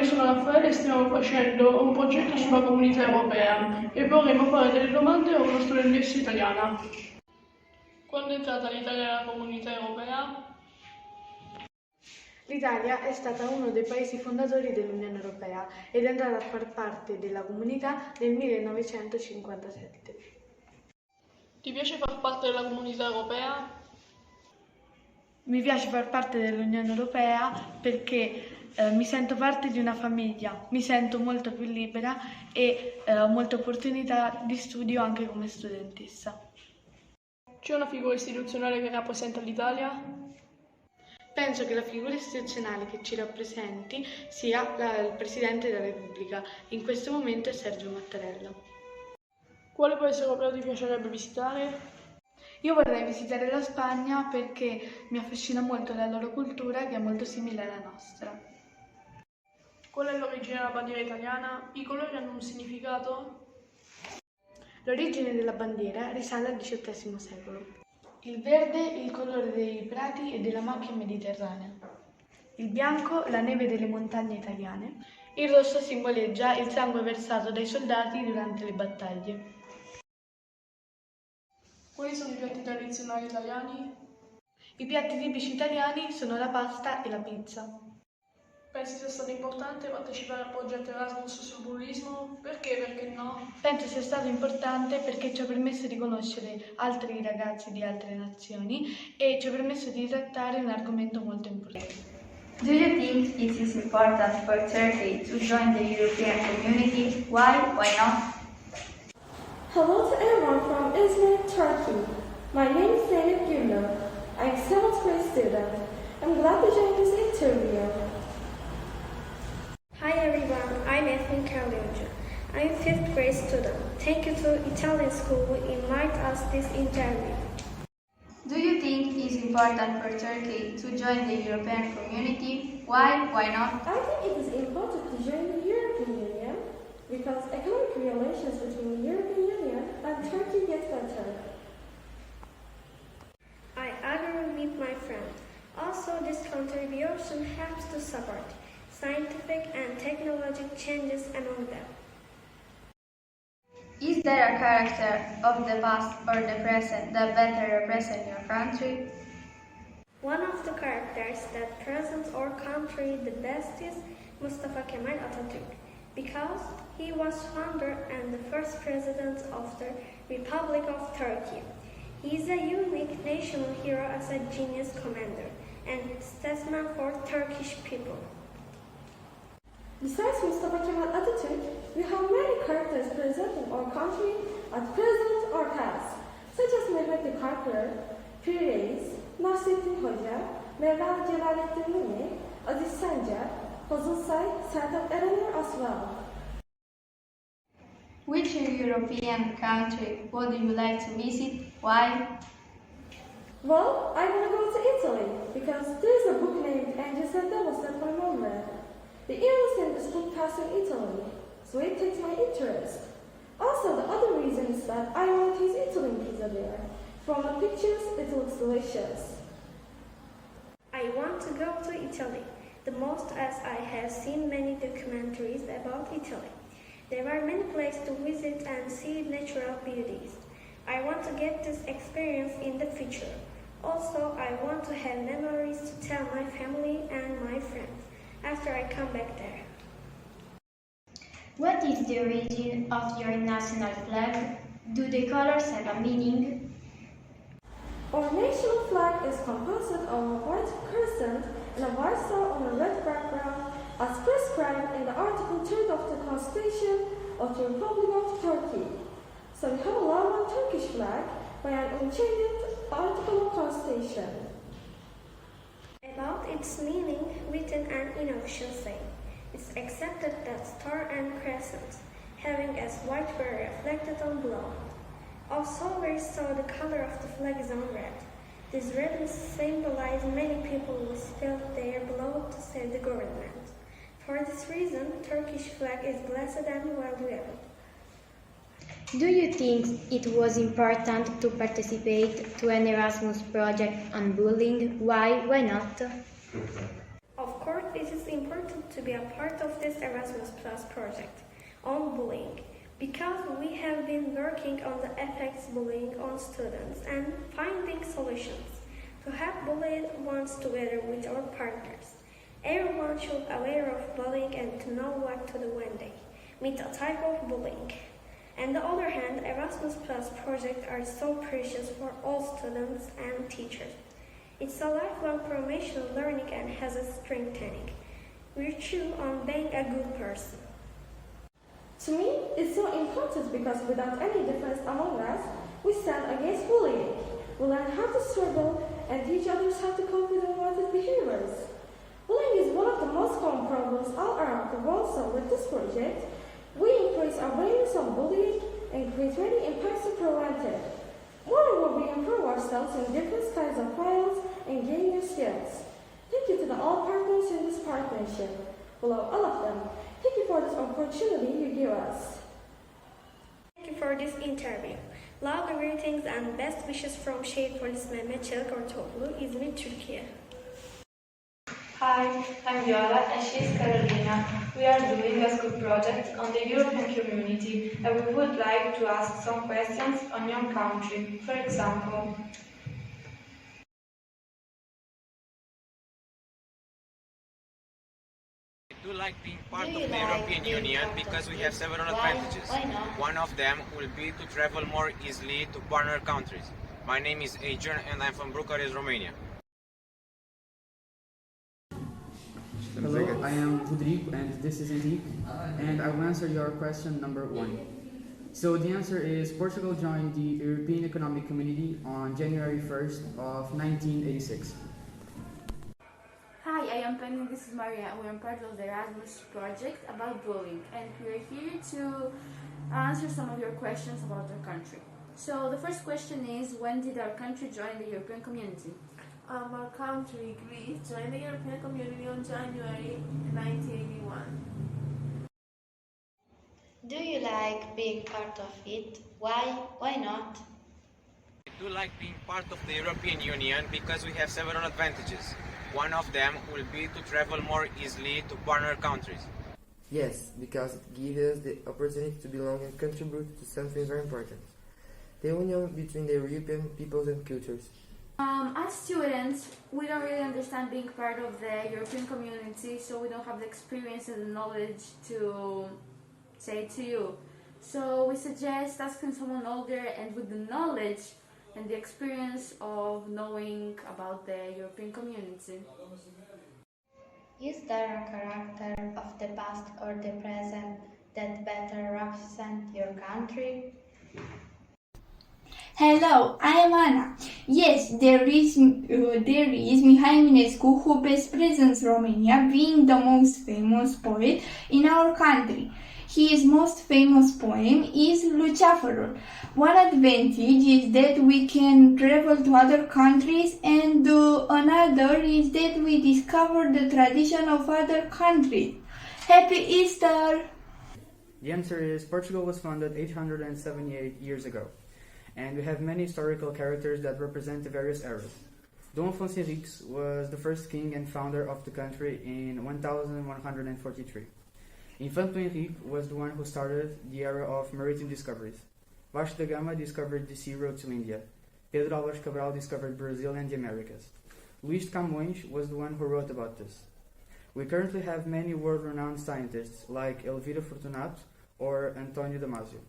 io sono Raffaele e stiamo facendo un progetto sulla comunità europea e vorremmo fare delle domande a una studentessa italiana. Quando è entrata l'Italia nella comunità europea? L'Italia è stata uno dei paesi fondatori dell'Unione Europea ed è entrata a far parte della comunità nel 1957. Ti piace far parte della comunità europea? Mi piace far parte dell'Unione Europea perché mi sento parte di una famiglia, mi sento molto più libera e ho molte opportunità di studio anche come studentessa. C'è una figura istituzionale che rappresenta l'Italia? Penso che la figura istituzionale che ci rappresenti sia il Presidente della Repubblica. In questo momento è Sergio Mattarella. Quale paese europeo ti piacerebbe visitare? Io vorrei visitare la Spagna perché mi affascina molto la loro cultura che è molto simile alla nostra. Qual è l'origine della bandiera italiana? I colori hanno un significato? L'origine della bandiera risale al XVIII secolo. Il verde il colore dei prati e della macchia mediterranea. Il bianco la neve delle montagne italiane. Il rosso simboleggia il sangue versato dai soldati durante le battaglie. Quali sono i piatti tradizionali italiani? I piatti tipici italiani sono la pasta e la pizza. Pensi sia stato importante partecipare al progetto Erasmus sul bullismo? Perché? Perché no? Penso sia stato importante perché ci ha permesso di conoscere altri ragazzi di altre nazioni e ci ha permesso di trattare un argomento molto importante. Do you think it is important for Turkey to join the European community? Why? Why not? Hello to everyone from Izmir, Turkey. My name is Zeynep Gülner. I'm a 7th grade student. I'm glad to join this interview. Hi everyone, I'm Efrin Kalyoncu. I'm a 5th grade student. Thank you to Italian school who invite us this interview. Do you think it is important for Turkey to join the European community? Why? Why not? I think it is important to join the European Union because economic relations between the European Union and Turkey get better. I agree with my friend. Also, this contribution helps to support scientific and technological changes among them. Is there a character of the past or the present that better represents your country? One of the characters that presents our country the best is Mustafa Kemal Atatürk, because he was founder and the first president of the Republic of Turkey. He is a unique national hero as a genius commander and statesman for Turkish people. Besides Mustafa Kemal Atatürk, we have many characters presenting our country at present or past, such as Mehmet the Conqueror, Pir Reis, Nasrettin Hoca, Mevlana Celaleddin Rumi, Aziz Sancar, Fazıl Say, Serdar Erener as well. Which European country would you like to visit? Why? Well, I want to go to Italy because there is a book named Angels and Devils that my mom read. The English name is book passed in Italy, so it takes my interest. Also, the other reason is that I want to taste Italian pizza there. From the pictures, it looks delicious. I want to go to Italy, the most as I have seen many documentaries about Italy. There are many places to visit and see natural beauties. I want to get this experience in the future. Also, I want to have memories to tell my family and my friends after I come back there. What is the origin of your national flag? Do the colors have a meaning? Our national flag is composed of a white crescent and a white star on a red background, as prescribed in the Article 3 of the Constitution of the Republic of Turkey. So we have a long Turkish flag by an unchanged Article of Constitution. About its meaning, written an unofficial saying, it's accepted that star and crescent, having as white were reflected on blue. Also, we saw the color of the flag is on red. These ribbons symbolize many people who spilled their blood to save the government. For this reason, Turkish flag is blessed and valuable. Do you think it was important to participate to an Erasmus project on bullying? Why? Why not? Of course, it is important to be a part of this Erasmus Plus project on bullying, because we have been working on the effects bullying on students and finding solutions to help bullied ones together with our partners. Everyone should be aware of bullying and to know what to do when they meet a type of bullying. On the other hand, Erasmus Plus projects are so precious for all students and teachers. It's a lifelong professional learning and has a strengthening virtue on being a good person. To me, it's so important because without any difference among us, we stand against bullying. We learn how to struggle and teach others how to cope with unwanted behaviors. Bullying is one of the most common problems all around the world, so with this project, we increase our awareness of bullying and create many impacts to prevent it. Moreover, we improve ourselves in different kinds of files and gain new skills. Thank you to all partners in this partnership. We love all of them. Thank you for this opportunity you give us. Thank you for this interview. Love, greetings and best wishes from Şehir Polis Mehmet Çelik Ortaokulu, İzmir, Türkiye. Hi, I'm Viola and she's Carolina. We are doing a school project on the European community and we would like to ask some questions on your country. For example, I do like being part of the European Union because we have several advantages. One of them will be to travel more easily to partner countries. My name is Adrian and I'm from Bucharest, Romania. Hello, I am Rodrigo and this is Henrique, and I will answer your question number 1. So the answer is Portugal joined the European Economic Community on January 1st of 1986. Hi, I am Penny and this is Maria. We are part of the Erasmus project about bullying and we are here to answer some of your questions about our country. So the first question is, when did our country join the European community? Our country, Greece, joined the European Community on January 1981. Do you like being part of it? Why? Why not? I do like being part of the European Union because we have several advantages. One of them will be to travel more easily to partner countries. Yes, because it gives us the opportunity to belong and contribute to something very important. The union between the European peoples and cultures. As students, we don't really understand being part of the European community, so we don't have the experience and the knowledge to say to you. So we suggest asking someone older and with the knowledge and the experience of knowing about the European community. Is there a character of the past or the present that better represent your country? Hello, I am Anna. Yes, there is Mihai Eminescu, who best presents Romania, being the most famous poet in our country. His most famous poem is Luceafărul. One advantage is that we can travel to other countries, and another is that we discover the tradition of other countries. Happy Easter! The answer is Portugal was founded 878 years ago, and we have many historical characters that represent the various eras. Dom Afonso Henriques was the first king and founder of the country in 1143. Infante Henrique was the one who started the era of maritime discoveries. Vasco da Gama discovered the sea road to India. Pedro Álvares Cabral discovered Brazil and the Americas. Luís de Camões was the one who wrote about this. We currently have many world-renowned scientists like Elvira Fortunato or António Damasio.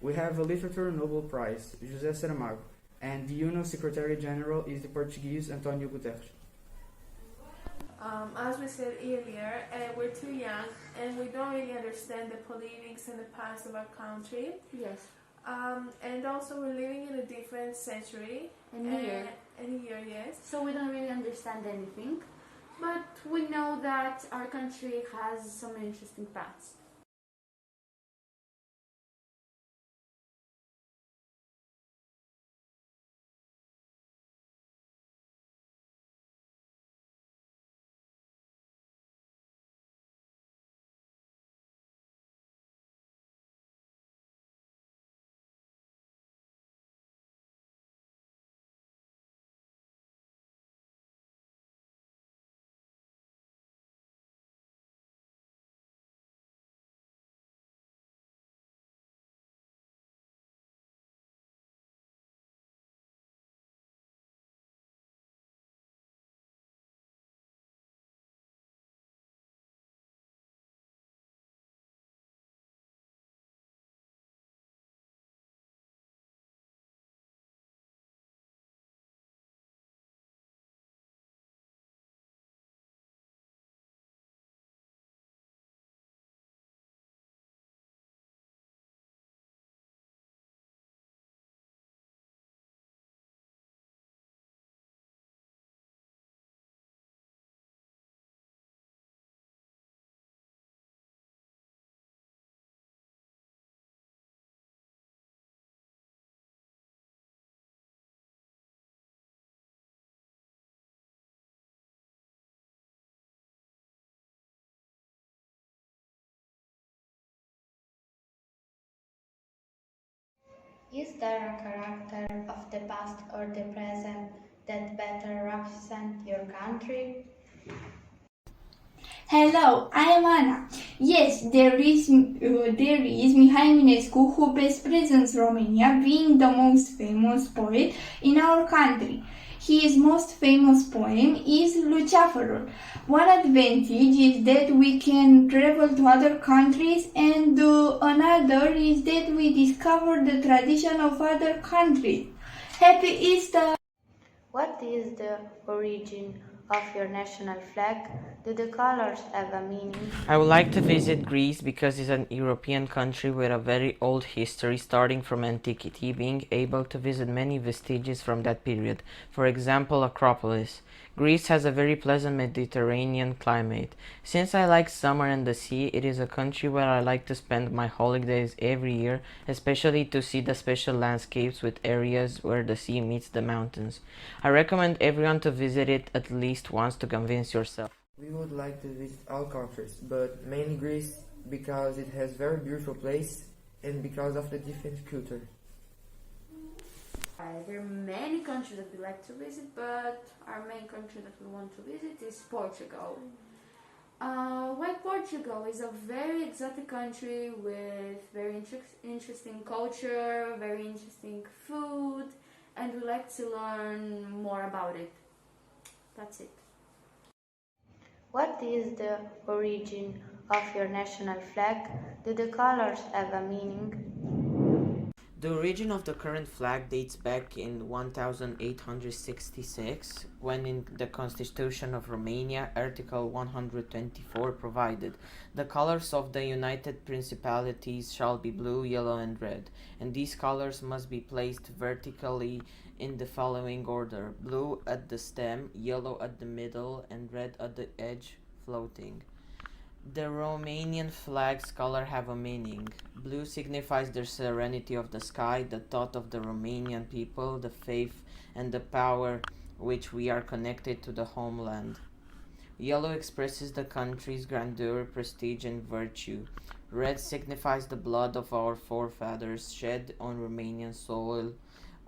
We have a Literature Nobel Prize, José Saramago, and the UNO Secretary General is the Portuguese António Guterres. As we said earlier, we're too young and we don't really understand the politics and the past of our country. Yes. And also we're living in a different century. And year. Yes. So we don't really understand anything, but we know that our country has some interesting past. Is there a character of the past or the present that better represents your country? Hello, I am Anna. Yes, there is Mihai Eminescu, who best presents Romania, being the most famous poet in our country. His most famous poem is Luceafărul. One advantage is that we can travel to other countries, and another is that we discover the tradition of other countries. Happy Easter! What is the origin of your national flag? Do the colors have a meaning? I would like to visit Greece because it's an European country with a very old history starting from antiquity, being able to visit many vestiges from that period. For example, Acropolis. Greece has a very pleasant Mediterranean climate. Since I like summer and the sea, it is a country where I like to spend my holidays every year, especially to see the special landscapes with areas where the sea meets the mountains. I recommend everyone to visit it at least once to convince yourself. We would like to visit all countries, but mainly Greece because it has very beautiful place and because of the different culture. There are many countries that we like to visit, but our main country that we want to visit is Portugal. Why Portugal is a very exotic country with very interesting culture, very interesting food, and we like to learn more about it. That's it. What is the origin of your national flag? Do the colors have a meaning? The origin of the current flag dates back in 1866, when in the Constitution of Romania, Article 124 provided, "The colors of the United Principalities shall be blue, yellow and red, and these colors must be placed vertically in the following order: blue at the stem, yellow at the middle, and red at the edge, floating." The Romanian flag's color have a meaning. Blue signifies the serenity of the sky, the thought of the Romanian people, the faith and the power which we are connected to the homeland. Yellow expresses the country's grandeur, prestige and virtue. Red signifies the blood of our forefathers shed on Romanian soil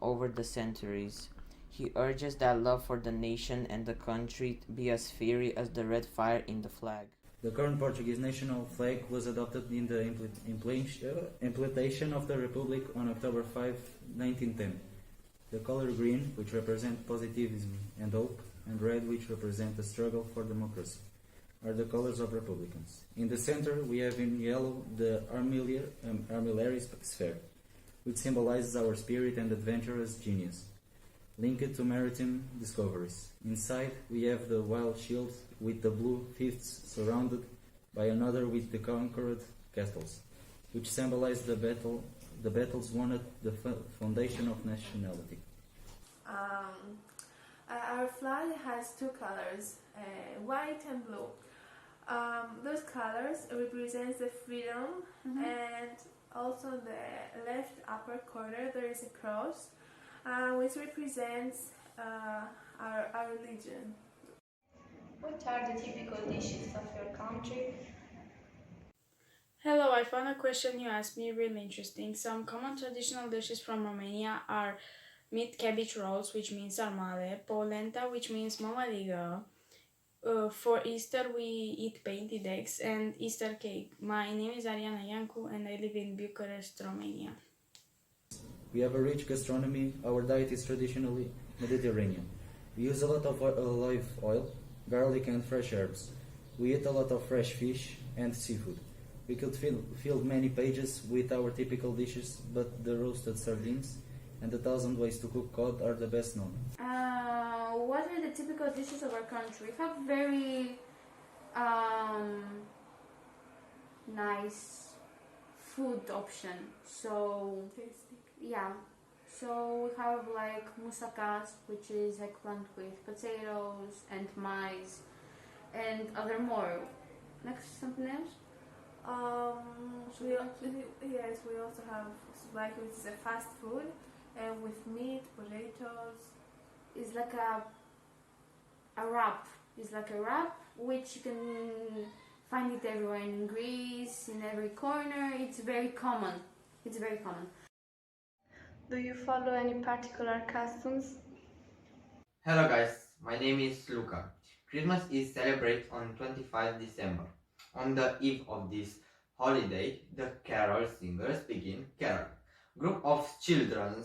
over the centuries. He urges that love for the nation and the country be as fiery as the red fire in the flag. The current Portuguese national flag was adopted in the implementation of the Republic on October 5, 1910. The color green, which represents positivism and hope, and red, which represents the struggle for democracy, are the colors of Republicans. In the center, we have in yellow the armillary sphere, which symbolizes our spirit and adventurous genius, linked to maritime discoveries. Inside, we have the wild shield with the blue fiefs surrounded by another with the conquered castles, which symbolize the battles won at the foundation of nationality. Our flag has two colors, white and blue. Those colors represent the freedom, and also the left upper corner there is a cross, which represents our religion. What are the typical dishes of your country? Hello, I found a question you asked me really interesting. Some common traditional dishes from Romania are meat cabbage rolls, which means sarmale, polenta, which means mămăligă. For Easter, we eat painted eggs and Easter cake. My name is Ariana Iancu and I live in Bucharest, Romania. We have a rich gastronomy. Our diet is traditionally Mediterranean. We use a lot of olive oil, garlic and fresh herbs. We eat a lot of fresh fish and seafood. We could fill many pages with our typical dishes, but the roasted sardines and the 1,000 ways to cook cod are the best known. What are the typical dishes of our country? We have very nice food option. So yeah, so we have like moussaka, which is eggplant with potatoes and maize, and other more. Next, something else. We also have like it's a fast food, and with meat, potatoes. It's like a wrap. It's like a wrap, which you can find it everywhere in Greece, in every corner. It's very common. Do you follow any particular customs? Hello guys, my name is Luca. Christmas is celebrated on 25 December. On the eve of this holiday, the carol singers begin caroling. Group of children,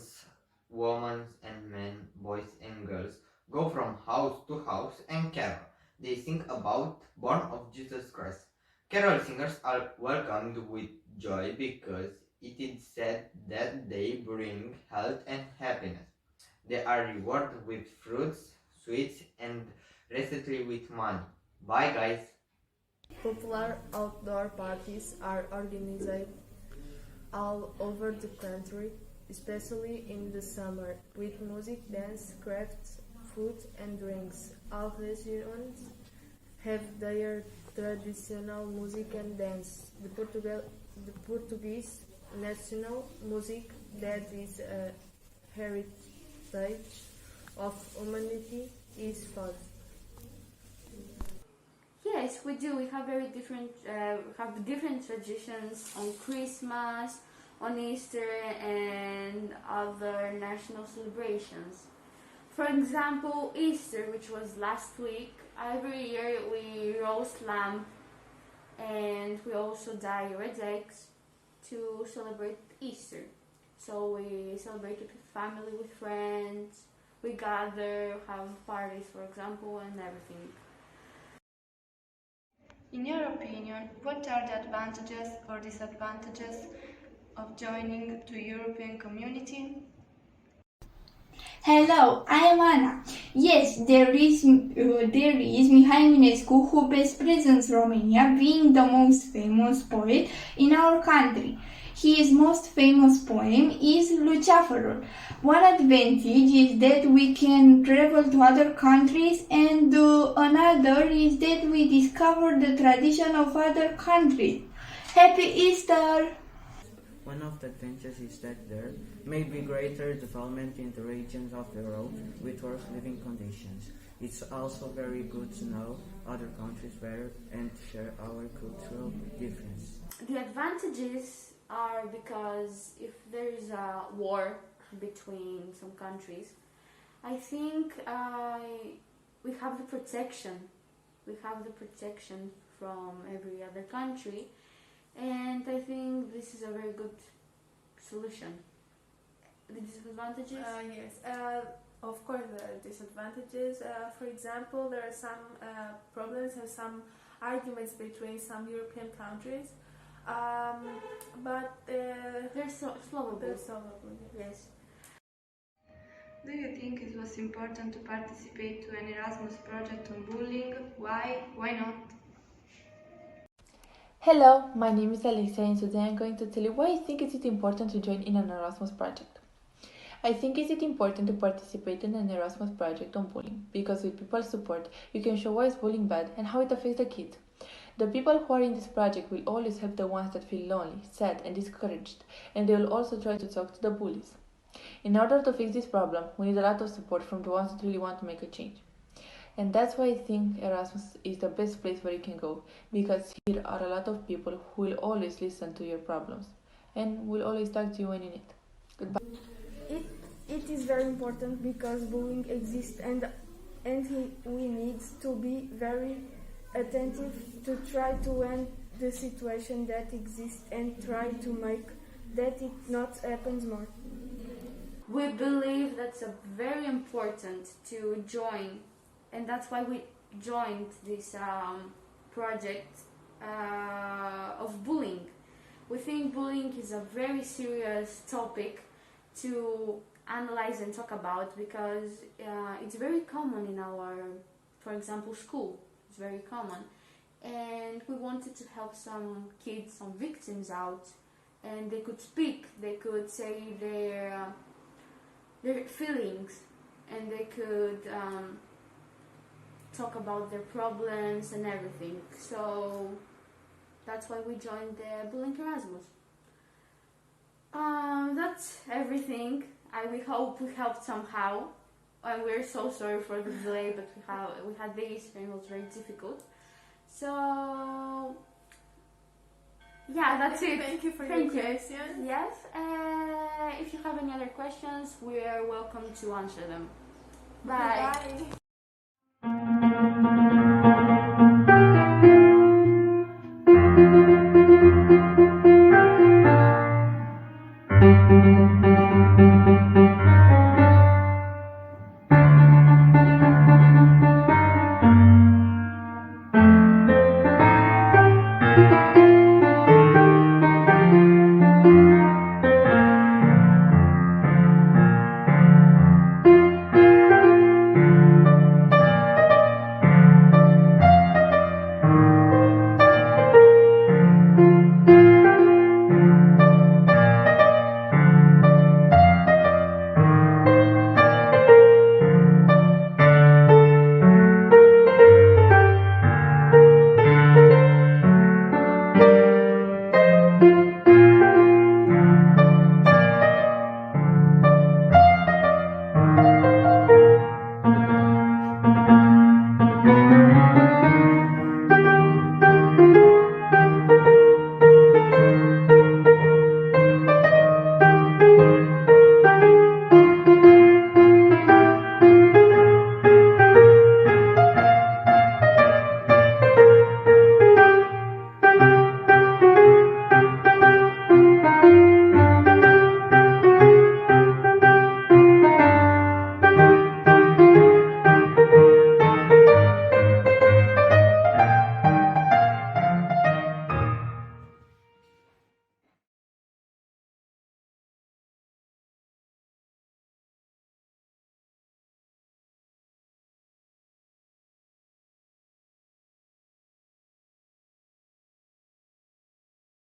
women and men, boys and girls go from house to house and carol. They sing about born of Jesus Christ. Carol singers are welcomed with joy because it is said that they bring health and happiness. They are rewarded with fruits, sweets, and recently with money. Bye, guys. Popular outdoor parties are organized all over the country, especially in the summer, with music, dance, crafts, food, and drinks. All regions have their traditional music and dance. The Portuguese national music, that is a heritage of humanity, is folk. Yes, we do. We have very different traditions on Christmas, on Easter, and other national celebrations. For example, Easter, which was last week, every year we roast lamb, and we also dye red eggs to celebrate Easter. So we celebrate it with family, with friends, we gather, have parties, for example, and everything. In your opinion, what are the advantages or disadvantages of joining the European community? Hello, I am Ana. Yes, there is Mihai Eminescu, who best presents Romania, being the most famous poet in our country. His most famous poem is Luceafărul. One advantage is that we can travel to other countries, and another is that we discover the tradition of other countries. Happy Easter! One of the advantages is that there may be greater development in the regions of the world with worse living conditions. It's also very good to know other countries better and share our cultural difference. The advantages are because if there is a war between some countries, I think we have the protection. We have the protection from every other country, and I think this is a very good solution. The disadvantages? Yes, of course there are disadvantages. For example, there are some problems and some arguments between some European countries, but they're solvable. They're solvable, Yes. Do you think it was important to participate to an Erasmus project on bullying? Why? Why not? Hello, my name is Alicia, and today I'm going to tell you why I think it's important to join in an Erasmus project. I think it's important to participate in an Erasmus project on bullying, because with people's support you can show why is bullying bad and how it affects the kid. The people who are in this project will always help the ones that feel lonely, sad and discouraged, and they will also try to talk to the bullies. In order to fix this problem, we need a lot of support from the ones that really want to make a change. And that's why I think Erasmus is the best place where you can go, because here are a lot of people who will always listen to your problems and will always talk to you when you need. Goodbye. It is very important because bullying exists, and we need to be very attentive to try to end the situation that exists and try to make that it not happens more. We believe that's very important to join, and that's why we joined this project of bullying. We think bullying is a very serious topic to analyze and talk about, because it's very common in our, for example, school. It's very common, and we wanted to help some kids, some victims out, and they could speak, they could say their feelings, and they could talk about their problems and everything. So that's why we joined the Bullying Erasmus. That's everything. We hope we helped somehow, and we're so sorry for the delay, but we had this and it was very difficult. So yeah, that's it. Thank you for your question. Yes, and If you have any other questions, we are welcome to answer them. Bye. Bye.